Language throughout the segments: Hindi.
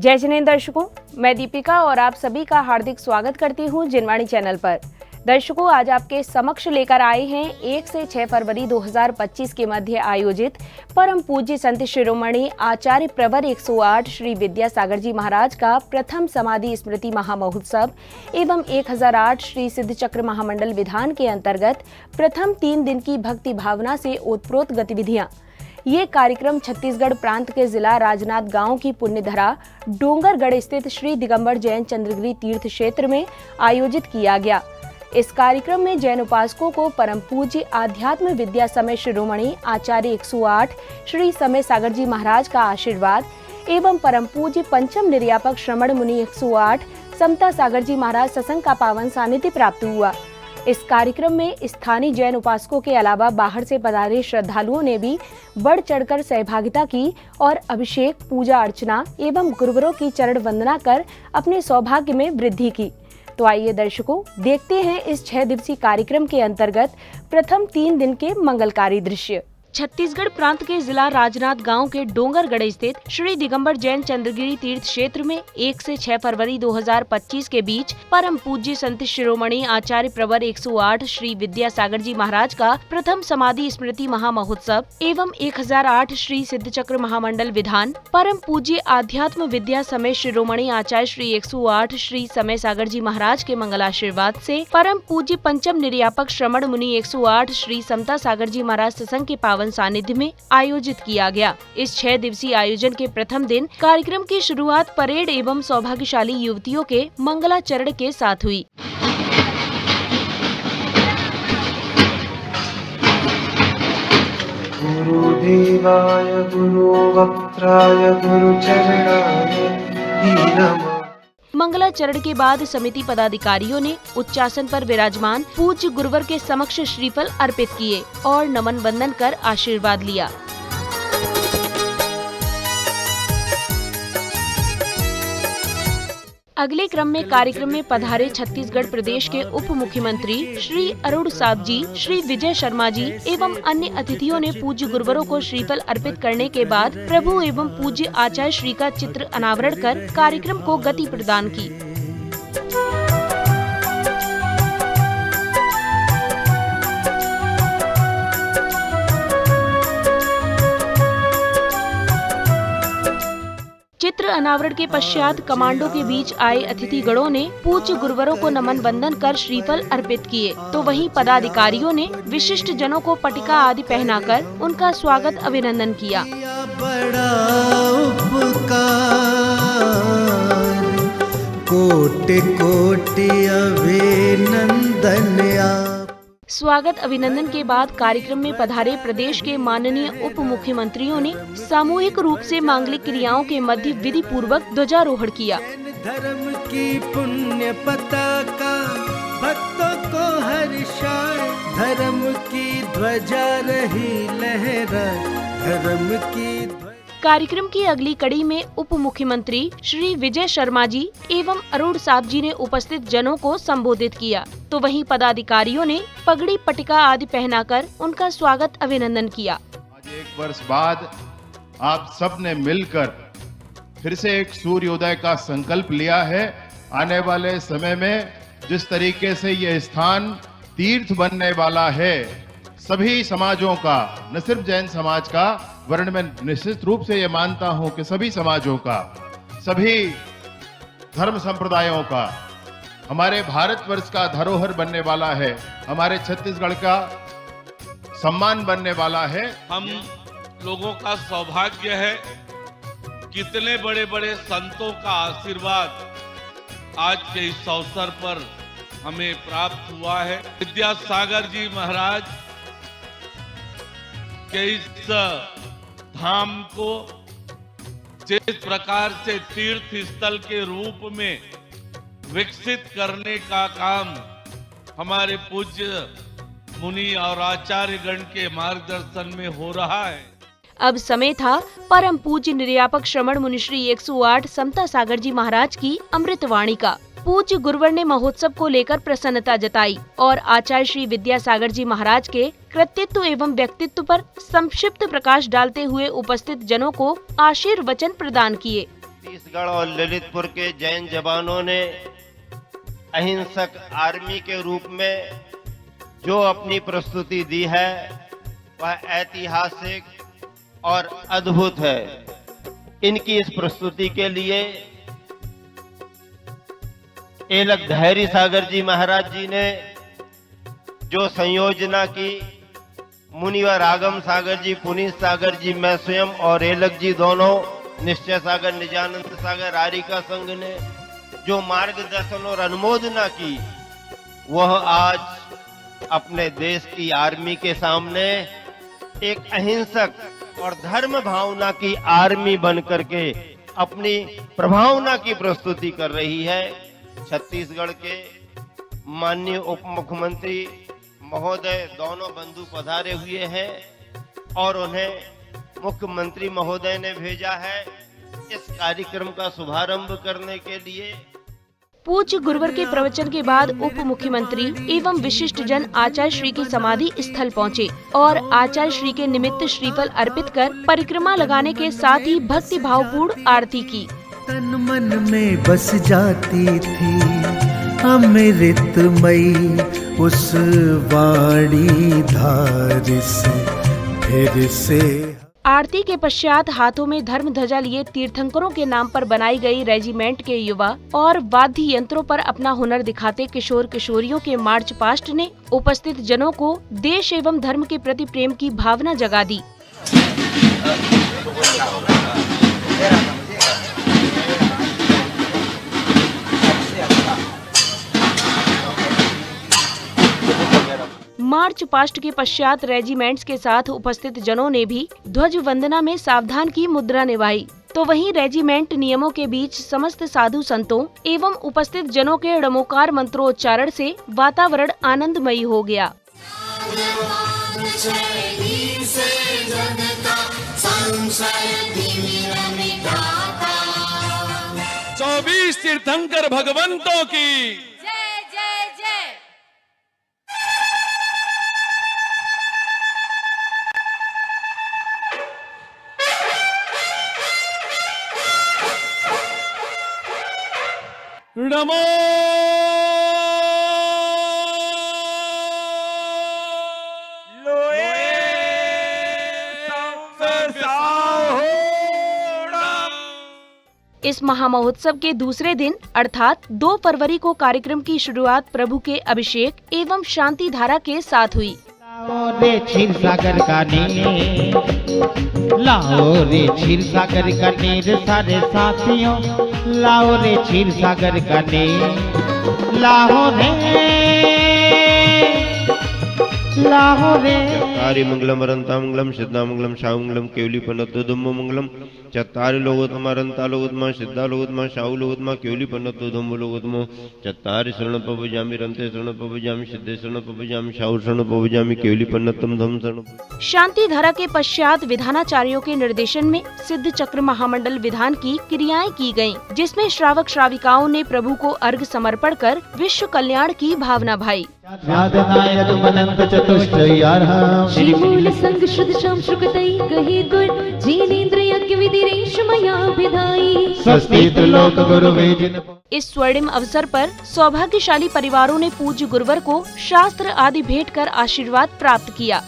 जय जिनेंद्र दर्शकों, मैं दीपिका और आप सभी का हार्दिक स्वागत करती हूं जिनवाणी चैनल पर। दर्शकों, आज आपके समक्ष लेकर आए हैं 1 से 6 फरवरी 2025 के मध्य आयोजित परम पूज्य संत शिरोमणि आचार्य प्रवर 108 श्री विद्यासागर जी महाराज का प्रथम समाधि स्मृति महामहोत्सव एवं 1008 श्री सिद्ध चक्र महामंडल विधान के अंतर्गत प्रथम 3 दिन की भक्ति भावना से ओतप्रोत गतिविधियां। ये कार्यक्रम छत्तीसगढ़ प्रांत के जिला राजनांद गांव की पुण्यधरा डोंगरगढ़ स्थित श्री दिगंबर जैन चंद्रगिरी तीर्थ क्षेत्र में आयोजित किया गया। इस कार्यक्रम में जैन उपासकों को परम पूज्य आध्यात्म विद्या समय शिरोमणि आचार्य 108 श्री समय सागर जी महाराज का आशीर्वाद एवं परम पूज्य पंचम निर्यापक श्रमण मुनि 108 समता सागर जी महाराज सत्संग का पावन सानिध्य प्राप्त हुआ। इस कार्यक्रम में स्थानीय जैन उपासकों के अलावा बाहर से पधारे श्रद्धालुओं ने भी बढ़ चढ़कर सहभागिता की और अभिषेक, पूजा अर्चना एवं गुरुवरों की चरण वंदना कर अपने सौभाग्य में वृद्धि की। तो आइए दर्शकों, देखते हैं इस 6 दिवसीय कार्यक्रम के अंतर्गत प्रथम 3 दिन के मंगलकारी दृश्य। छत्तीसगढ़ प्रांत के जिला राजनांद गांव के डोंगरगढ़ स्थित श्री दिगंबर जैन चंद्रगिरी तीर्थ क्षेत्र में 1 से 6 फरवरी 2025 के बीच परम पूज्य संत शिरोमणि आचार्य प्रवर 108 श्री विद्यासागर जी महाराज का प्रथम समाधि स्मृति महामहोत्सव एवं 1008 श्री सिद्ध चक्र महामंडल विधान, परम पूज्य आध्यात्म विद्या समय शिरोमणि आचार्य श्री 108 श्री समय सागर जी महाराज के मंगलाशीर्वाद से परम पूज्य पंचम निर्यापक श्रमण मुनि 108 श्री समता सागर जी महाराज सत्संग के पावन सानिध्य में आयोजित किया गया। इस 6 दिवसीय आयोजन के प्रथम दिन कार्यक्रम की शुरुआत परेड एवं सौभाग्यशाली युवतियों के मंगलाचरण के साथ हुई। गुरुदेवाय गुरुवक्त्राय गुरुचरणाय नमः। मंगलाचरण के बाद समिति पदाधिकारियों ने उच्चासन पर विराजमान पूज्य गुरुवर के समक्ष श्रीफल अर्पित किए और नमन वंदन कर आशीर्वाद लिया। अगले क्रम में कार्यक्रम में पधारे छत्तीसगढ़ प्रदेश के उप मुख्यमंत्री श्री अरुण साव जी, श्री विजय शर्मा जी एवं अन्य अतिथियों ने पूज्य गुरुवरों को श्रीफल अर्पित करने के बाद प्रभु एवं पूज्य आचार्य श्री का चित्र अनावरण कर कार्यक्रम को गति प्रदान की। चित्र अनावरण के पश्चात कमांडो के बीच आए अतिथि गणों ने पूज्य गुरुवरों को नमन वंदन कर श्रीफल अर्पित किए, तो वहीं पदाधिकारियों ने विशिष्ट जनों को पटिका आदि पहनाकर उनका स्वागत अभिनंदन किया। बड़ा कोटि कोटि अभिनंदन। स्वागत अभिनंदन के बाद कार्यक्रम में पधारे प्रदेश के माननीय उप मुख्यमंत्रियों ने सामूहिक रूप से मांगलिक क्रियाओं के मध्य विधि पूर्वक ध्वजारोहण किया। धर्म की पुण्य पताका भक्तों को हर्षाए, धर्म की ध्वजा रही लहरा, धर्म की। कार्यक्रम की अगली कड़ी में उप मुख्यमंत्री श्री विजय शर्मा जी एवं अरुण साव जी ने उपस्थित जनों को संबोधित किया, तो वहीं पदाधिकारियों ने पगड़ी, पटिका आदि पहनाकर उनका स्वागत अभिनंदन किया। आज 1 वर्ष बाद आप सब ने मिलकर फिर से एक सूर्योदय का संकल्प लिया है। आने वाले समय में जिस तरीके से यह स्थान तीर्थ बनने वाला है, सभी समाजों का, न सिर्फ जैन समाज का, वर्ण में निश्चित रूप से ये मानता हूं कि सभी समाजों का, सभी धर्म संप्रदायों का, हमारे भारतवर्ष का धरोहर बनने वाला है, हमारे छत्तीसगढ़ का सम्मान बनने वाला है। हम लोगों का सौभाग्य है, कितने बड़े बड़े संतों का आशीर्वाद आज के इस अवसर पर हमें प्राप्त हुआ है। विद्यासागर जी महाराज के इस धाम को जिस प्रकार से तीर्थ स्थल के रूप में विकसित करने का काम हमारे पूज्य मुनि और आचार्य गण के मार्गदर्शन में हो रहा है। अब समय था परम पूज्य निर्यापक श्रमण मुनि श्री 108 समता सागर जी महाराज की अमृतवाणी का। पूज्य गुरुवर ने महोत्सव को लेकर प्रसन्नता जताई और आचार्य श्री विद्यासागर जी महाराज के कृतित्व एवं व्यक्तित्व पर संक्षिप्त प्रकाश डालते हुए उपस्थित जनों को आशीर्वचन प्रदान किए। छत्तीसगढ़ और ललितपुर के जैन जवानों ने अहिंसक आर्मी के रूप में जो अपनी प्रस्तुति दी है वह ऐतिहासिक और अद्भुत है। इनकी इस प्रस्तुति के लिए एलक धैर्य सागर जी महाराज जी ने जो संयोजना की, मुनिवर आगम सागर जी, पुनीत सागर जी, मैं स्वयं और एलक जी दोनों, निश्चय सागर, निजानंद सागर, आरिका संघ ने जो मार्गदर्शन और अनुमोदना की, वह आज अपने देश की आर्मी के सामने एक अहिंसक और धर्म भावना की आर्मी बनकर के अपनी प्रभावना की प्रस्तुति कर रही है। छत्तीसगढ़ के माननीय उप मुख्यमंत्री महोदय दोनों बंधु पधारे हुए हैं और उन्हें मुख्यमंत्री महोदय ने भेजा है इस कार्यक्रम का शुभारंभ करने के लिए। पूज्य गुरुवर के प्रवचन के बाद उप मुख्यमंत्री एवं विशिष्ट जन आचार्य श्री की समाधि स्थल पहुंचे और आचार्य श्री के निमित्त श्रीफल अर्पित कर परिक्रमा लगाने के साथ ही भक्ति भावपूर्ण आरती की। तन मन में बस जाती थी अमृतमयी उस वाणी धार से फिर से। आरती के पश्चात हाथों में धर्म ध्वजा लिए तीर्थंकरों के नाम पर बनाई गई रेजिमेंट के युवा और वाद्य यंत्रों पर अपना हुनर दिखाते किशोर किशोरियों के मार्च पास्ट ने उपस्थित जनों को देश एवं धर्म के प्रति प्रेम की भावना जगा दी। मार्च पास्ट के पश्चात रेजिमेंट्स के साथ उपस्थित जनों ने भी ध्वज वंदना में सावधान की मुद्रा निभाई, तो वहीं रेजिमेंट नियमों के बीच समस्त साधु संतों एवं उपस्थित जनों के ड़मोकार मंत्रोच्चारण से वातावरण आनंदमयी हो गया। 24 तीर्थंकर भगवंतों की जय जय जय। नमो इस महामहोत्सव के दूसरे दिन अर्थात 2 फरवरी को कार्यक्रम की शुरुआत प्रभु के अभिषेक एवं शांति धारा के साथ हुई। लाओ रे क्षीर सागर का नीर, लाओ रे क्षीर सागर का नीर सारे साथियों, लाओ रे क्षीर सागर का नीर, लाओ रे चत्तारि मंगलम अरंता मंगलम सिद्धा मंगलम शाहु मंगलम केवली पन्नतो धम्मो मंगलम। चत्तारि लोकोत्तम अरंता लोकोत्तम सिद्धा लोकोत्तम शाहु लोकोत्तम केवली पन्नतो धम्मो लोकोत्तम। चत्तारि शरण पवजामि रंते शरण पवजामि सिद्धे शरण पवजामि शाहु शरण पवजामि केवली पन्नतम धम्म शरण। शांति धारा के पश्चात विधानाचार्यों के निर्देशन में सिद्ध चक्र महामंडल विधान की क्रियाएं की गयी, जिसमें श्रावक श्राविकाओं ने प्रभु को अर्घ समर्पण कर विश्व कल्याण की भावना भाई। श्रीमूल संग शुद्ध शाम श्रुकतई कही गुर जीनेन्द्र यज्ञ विधि रेश मया विधाई। स्वस्ति लोक गुरु वेजिन। इस स्वर्णिम अवसर पर सौभाग्यशाली परिवारों ने पूज्य गुरुवर को शास्त्र आदि भेंट कर आशीर्वाद प्राप्त किया।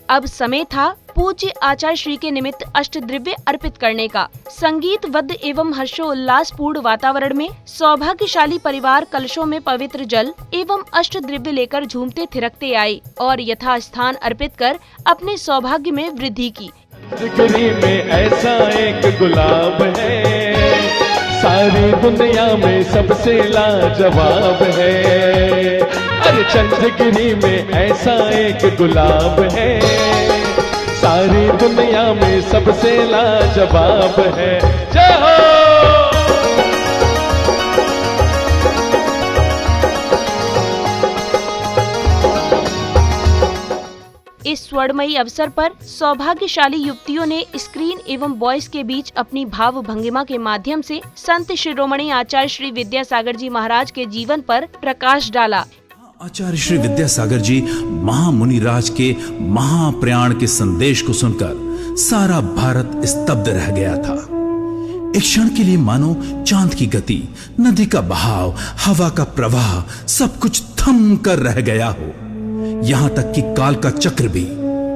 अब समय था पूज्य आचार्य श्री के निमित्त अष्टद्रव्य अर्पित करने का। संगीतबद्ध एवं हर्षोल्लासपूर्ण वातावरण में सौभाग्यशाली परिवार कलशों में पवित्र जल एवं अष्टद्रव्य लेकर झूमते थिरकते आए और यथा स्थान अर्पित कर अपने सौभाग्य में वृद्धि की। जिंदगी में ऐसा एक गुलाब है, सारी दुनिया में सबसे लाजवाब है। अरे चंद्रगिरी में ऐसा एक गुलाब है, सारी दुनिया में सबसे लाजवाब है। जय हो। इस स्वर्णमयी अवसर पर सौभाग्यशाली युवतियों ने स्क्रीन एवं वॉइस के बीच अपनी भाव भंगिमा के माध्यम से संत शिरोमणि आचार्य श्री विद्यासागर जी महाराज के जीवन पर प्रकाश डाला। आचार्य श्री विद्यासागर जी महामुनि राज के महाप्रयाण के संदेश को सुनकर सारा भारत स्तब्ध रह गया था। एक क्षण के लिए मानो चांद की गति, नदी का बहाव, हवा का प्रवाह सब कुछ थम कर रह गया हो। यहां तक कि काल का चक्र भी,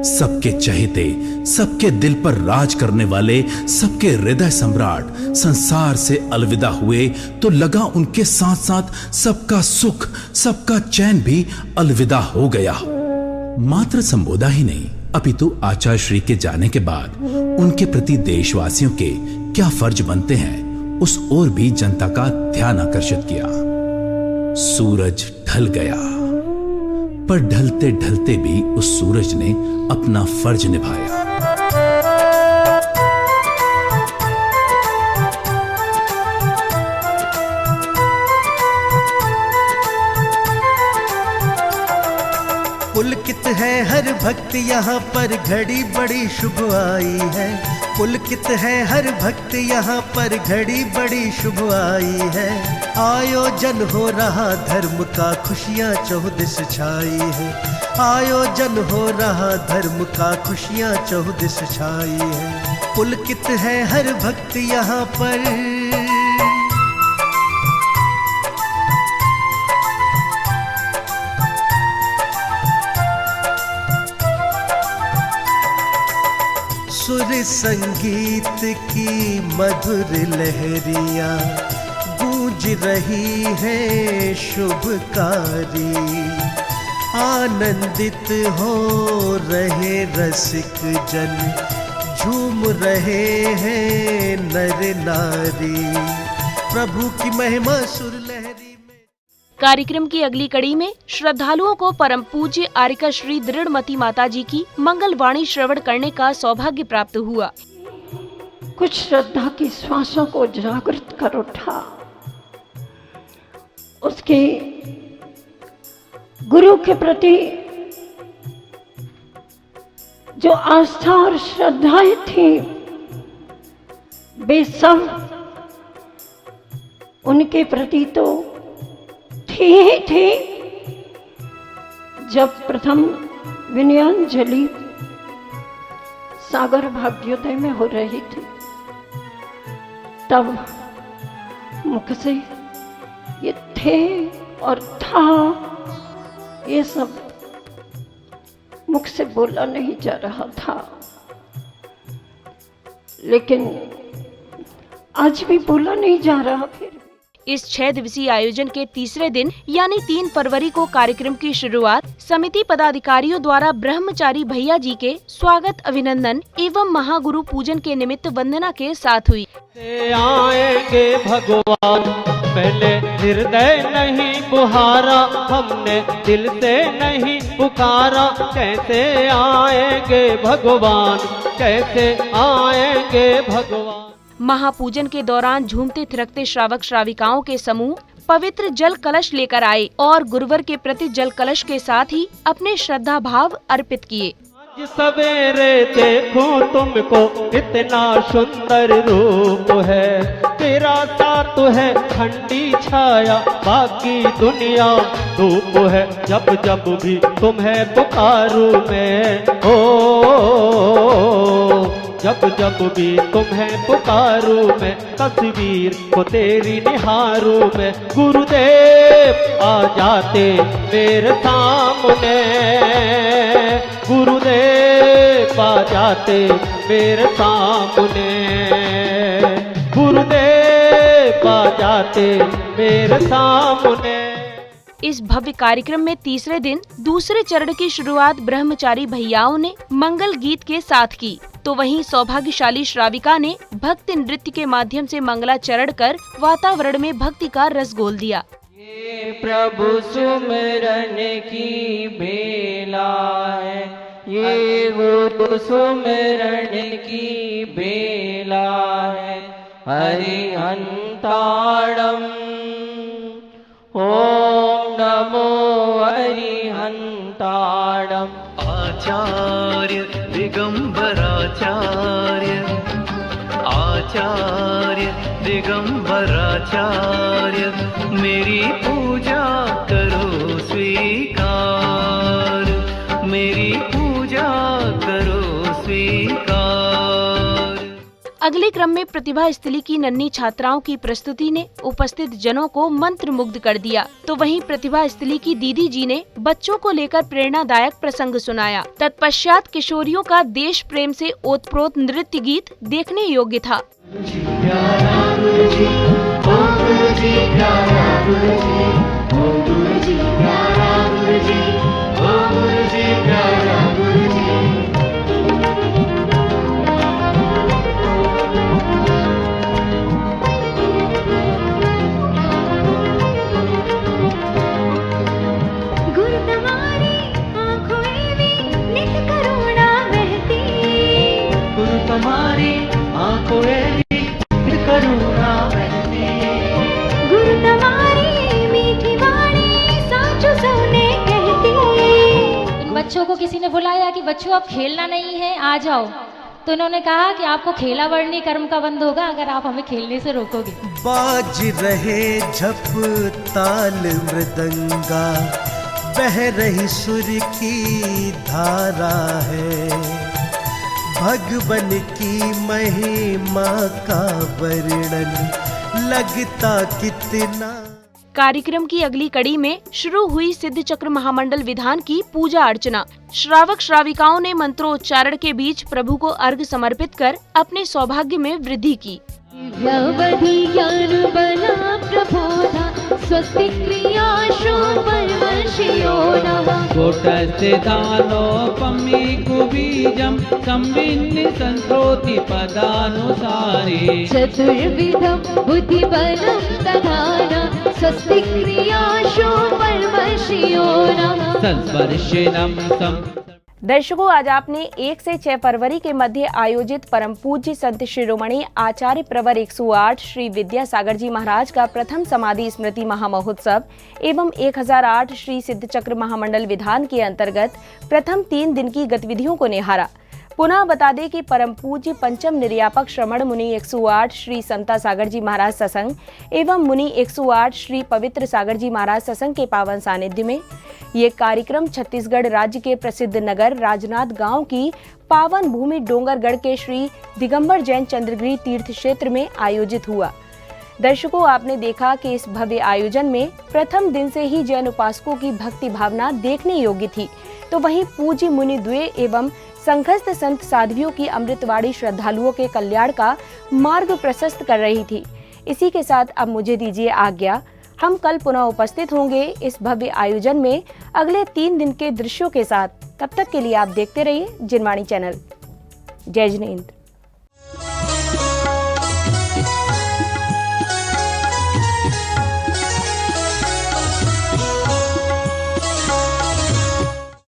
सबके चहेते, सबके दिल पर राज करने वाले, सबके हृदय सम्राट संसार से अलविदा हुए तो लगा उनके साथ साथ सबका सुख, सबका चैन भी अलविदा हो गया। मात्र संबोधा ही नहीं, अपितु आचार्य श्री के जाने के बाद उनके प्रति देशवासियों के क्या फर्ज बनते हैं, उस ओर भी जनता का ध्यान आकर्षित किया। सूरज ढल गया, पर ढलते ढलते भी उस सूरज ने अपना फर्ज निभाया। पुलकित है हर भक्त यहाँ पर, घड़ी बड़ी शुभ आई है। पुलकित है हर भक्त यहाँ पर, घड़ी बड़ी शुभ आई है। आयोजन हो रहा धर्म का, खुशियाँ चौदिस छाई है। आयोजन हो रहा धर्म का, खुशियाँ चौदिस छाई है। पुलकित है हर भक्त यहाँ पर। सुर संगीत की मधुर लहरियां गूंज रही है शुभकारी। आनंदित हो रहे रसिक जन, झूम रहे हैं नर नारी। प्रभु की महिमा सुर लहरी। कार्यक्रम की अगली कड़ी में श्रद्धालुओं को परम पूज्य आर्यका श्री दृढ़मती माता जी की मंगल वाणी श्रवण करने का सौभाग्य प्राप्त हुआ। कुछ श्रद्धा की श्वासों को जागृत कर उठा, उसके गुरु के प्रति जो आस्था और श्रद्धाएं थी, वे सब उनके प्रति तो थी ही थी। जब प्रथम विनयांजलि सागर भाग्योदय में हो रही थी, तब मुख से ये थे और था, ये सब मुख से बोला नहीं जा रहा था। लेकिन आज भी बोला नहीं जा रहा। फिर इस 6 दिवसीय आयोजन के तीसरे दिन यानी 3 फरवरी को कार्यक्रम की शुरुआत समिति पदाधिकारियों द्वारा ब्रह्मचारी भैया जी के स्वागत, अभिनंदन एवं महागुरु पूजन के निमित्त वंदना के साथ हुई। आएंगे भगवान, पहले हृदय नहीं पुहारा, हमने दिल से नहीं पुकारा। कैसे आएंगे भगवान, कैसे आएंगे भगवान। महापूजन के दौरान झूमते थिरकते श्रावक श्राविकाओं के समूह पवित्र जल कलश लेकर आए और गुरुवर के प्रति जल कलश के साथ ही अपने श्रद्धा भाव अर्पित किए। आज सवेरे देखूं तुमको, इतना सुंदर रूप है, तेरा साथ है ठंडी छाया, बाकी दुनिया धूप है। जब जब भी तुम्हें पुकारूं मैं, जब जब भी तुम्हें पुकारूं मैं, तस्वीर को तेरी निहारूं मैं। गुरुदेव आ जाते मेरे सामने, गुरुदेव आ जाते मेरे सामने, गुरुदेव आ जाते मेरे सामने। इस भव्य कार्यक्रम में तीसरे दिन दूसरे चरण की शुरुआत ब्रह्मचारी भैयाओं ने मंगल गीत के साथ की, तो वहीं सौभाग्यशाली श्राविका ने भक्ति नृत्य के माध्यम से मंगलाचरण कर वातावरण में भक्ति का रस घोल दिया। ये प्रभु सुमिरन की बेला है, ये गुरु सुमिरन की बेला है। हरिहंताड़म ओम नमो हरिहंताड़म। आचार्य दिगंबराचार्य, आचार्य दिगंबराचार्य, मेरी पूजा करो स्वीकार, मेरी पूजा करो स्वीकार। अगले क्रम में प्रतिभा स्थली की नन्ही छात्राओं की प्रस्तुति ने उपस्थित जनों को मंत्रमुग्ध कर दिया, तो वहीं प्रतिभा स्थली की दीदी जी ने बच्चों को लेकर प्रेरणादायक प्रसंग सुनाया। तत्पश्चात किशोरियों का देश प्रेम से ओतप्रोत नृत्य गीत देखने योग्य था। बच्चों को किसी ने बुलाया कि बच्चों अब खेलना नहीं है, आ जाओ, तो इन्होंने कहा कि आपको खेला वर्णी कर्म का बंद होगा अगर आप हमें खेलने से रोकोगे। बाज रहे झप ताल मृदंगा, बह रही सुर की धारा है, भगवन की महिमा का वर्णन लगता कितना। कार्यक्रम की अगली कड़ी में शुरू हुई सिद्ध चक्र महामंडल विधान की पूजा अर्चना। श्रावक श्राविकाओं ने मंत्रोच्चारण के बीच प्रभु को अर्घ्य समर्पित कर अपने सौभाग्य में वृद्धि की। चतुर्विधं बुद्धिबलं दधाना स्वस्ति क्रियाशो परमशियो नमः। दर्शकों, आज आपने 1 से 6 फरवरी के मध्य आयोजित परम पूज्य संत शिरोमणि आचार्य प्रवर 108 श्री विद्यासागर जी महाराज का प्रथम समाधि स्मृति महामहोत्सव एवं 1008 श्री सिद्ध चक्र महामंडल विधान के अंतर्गत प्रथम 3 दिन की गतिविधियों को निहारा। पुनः बता दें कि परम पूज्य पंचम निर्यापक श्रमण मुनि 108 श्री संता सागर जी महाराज सत्संग एवं मुनि 108 श्री पवित्र सागर जी महाराज सत्संग के पावन सानिध्य में ये कार्यक्रम छत्तीसगढ़ राज्य के प्रसिद्ध नगर राजनांद गांव की पावन भूमि डोंगरगढ़ के श्री दिगंबर जैन चंद्रगिरी तीर्थ क्षेत्र में आयोजित हुआ। दर्शकों, आपने देखा कि इस भव्य आयोजन में प्रथम दिन से ही जैन उपासकों की भक्ति भावना देखने योग्य थी, तो वहीं पूज्य मुनि द्वय एवं संघस्थ संत साध्वियों की अमृतवाणी श्रद्धालुओं के कल्याण का मार्ग प्रशस्त कर रही थी। इसी के साथ अब मुझे दीजिए आज्ञा। हम कल पुनः उपस्थित होंगे इस भव्य आयोजन में अगले 3 दिन के दृश्यों के साथ। तब तक के लिए आप देखते रहिए जिनवाणी चैनल। जय जिनेंद्र।